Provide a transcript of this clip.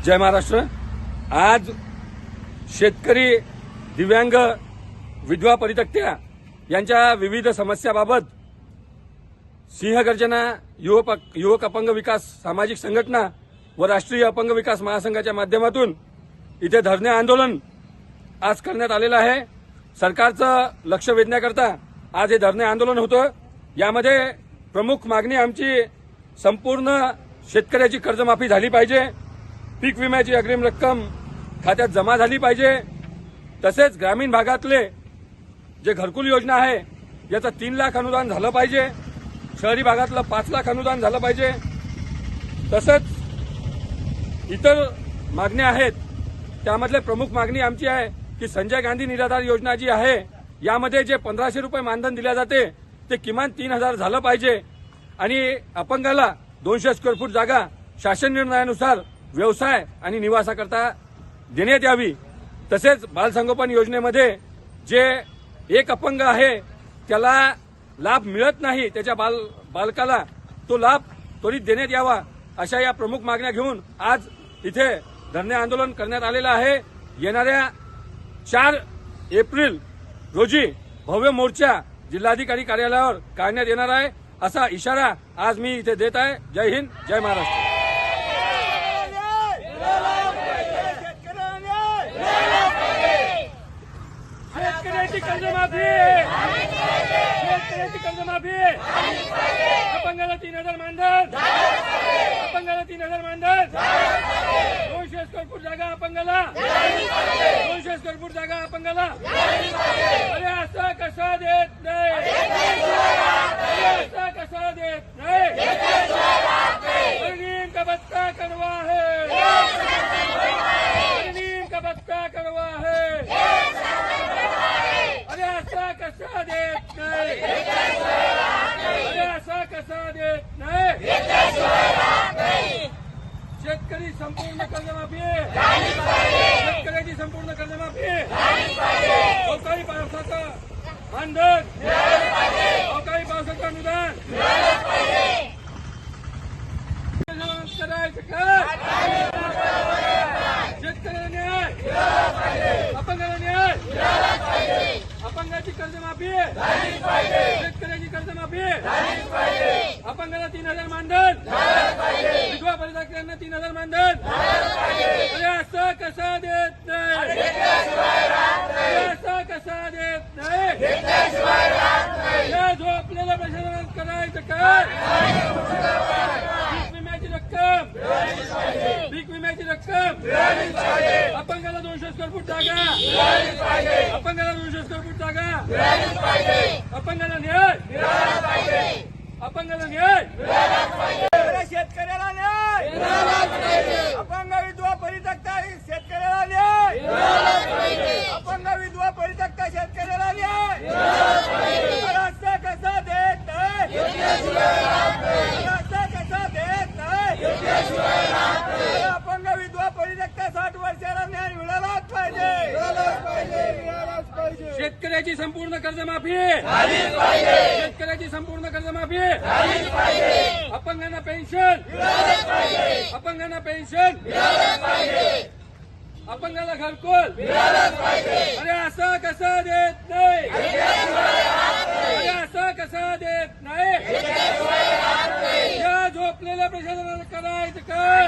जय महाराष्ट्र। आज शेतकरी, दिव्यांग, विधवा परित्यक्त्या यांच्या विविध समस्याबाबत सिंहगर्जना युवक अपंग विकास सामाजिक संघटना व राष्ट्रीय अपंग विकास महासंघाच्या माध्यमातून इथे धरणे आंदोलन आज करण्यात आलेलं आहे। सरकारचं लक्ष वेधण्याकरता आज हे धरणे आंदोलन होतं। यामध्ये प्रमुख मागणी आमची संपूर्ण शेतकऱ्याची कर्जमाफी झाली पाहिजे, पीक विम्याची अग्रिम रक्कम खात्यात जमा झाली पाहिजे, तसेच ग्रामीण भागातले जे घरकुल योजना आहे याचं 3 लाख अनुदान झालं पाहिजे, शहरी भागातलं 5 लाख अनुदान झालं पाहिजे। तसंच इतर मागण्या आहेत, त्यामधले प्रमुख मागणी आमची आहे की संजय गांधी निराधार योजना जी आहे यामध्ये जे 1500 रुपये मानधन दिले जाते ते किमान 3000 झालं पाहिजे आणि अपंगाला 200 स्क्वेअर फूट जागा शासन निर्णयानुसार व्यवसाय आणि निवासाकरता देण्यात यावी। तसेच बालसंगोपन योजनेमध्ये जे एक अपंग आहे त्याला लाभ मिळत नाही, त्याच्या बालकाला तो लाभ त्वरित देण्यात यावा, अशा या प्रमुख मागण्या घेऊन आज इथे धरणे आंदोलन करण्यात आलेलं आहे। येणाऱ्या 4 एप्रिल रोजी भव्य मोर्चा जिल्हाधिकारी कार्यालयावर काढण्यात येणार आहे, असा इशारा आज मी इथे देत आहे। जय हिंद, जय महाराष्ट्र। शेतकऱ्याची कर्जमाफी, शेतकऱ्याची कर्जमाफी, अपंगाला 3000 मानधन, अपंगाला 3000 मानधन, 200 स्क्वेअर फूट जागा अपंगाला, 200 स्क्वेअर फूट जागा अपंगाला। अरे असं कसं देत नाही, असं कसं देत नाही, नीम का बच्चा करवा है, नीम का बच्चा करवा है। अरे असा कसा देत नाही, अरे असा कसा देत नाही। शेतकरी संपूर्ण कर्जमाफी, शेतकऱ्याची संपूर्ण कर्जमाफी, अवकाळी पावसाचं मानधन, अवकाळी पावसाचं अनुदान करायचं का? शेतकऱ्याला न्याय, अपंगाला न्याय, अपंगाची कर्जमाफी, शेतकऱ्याची कर्जमाफी, अपंगाला 3000 मानधन, विधवा परित्यक्त्यांना 3000 मानधन। अरे असं कसं देत नाही, अरे असं कसं देत नाही, या झोपलेल्या प्रशासनात करायचं काय? पीक विम्याची रक्कम, पीक विम्याची रक्कम, अपंगाला 200 स्क्वेअर फूट जागा, अपंगाला 200 स्क्वेअर फूट जागा, अपंगाला न्याय, अपंगाला न्याय, शेतकऱ्याला न्याय, अपंग विधवा परित्यक्ता शेतकऱ्याला न्याय, अपंग विधवा परित्यक्ता शेतकऱ्याला न्याय। असं कसं देत नाही, असं कसं देत नाही, अपंग विधवा परित्यक्ता 60 वर्षाला न्याय मिळालाच पाहिजे, मिळालाच पाहिजे। शेतकऱ्याची संपूर्ण कर्जमाफी, शेतकऱ्याची संपूर्ण कर्जमाफी, अपंगांना पेन्शन, अपंगांना पेन्शन, अपंगाला घरकुल, अरे असं कसं देत नाही, अरे असं कसं देत नाही, या झोपलेल्या प्रशासनाला करायचं काय?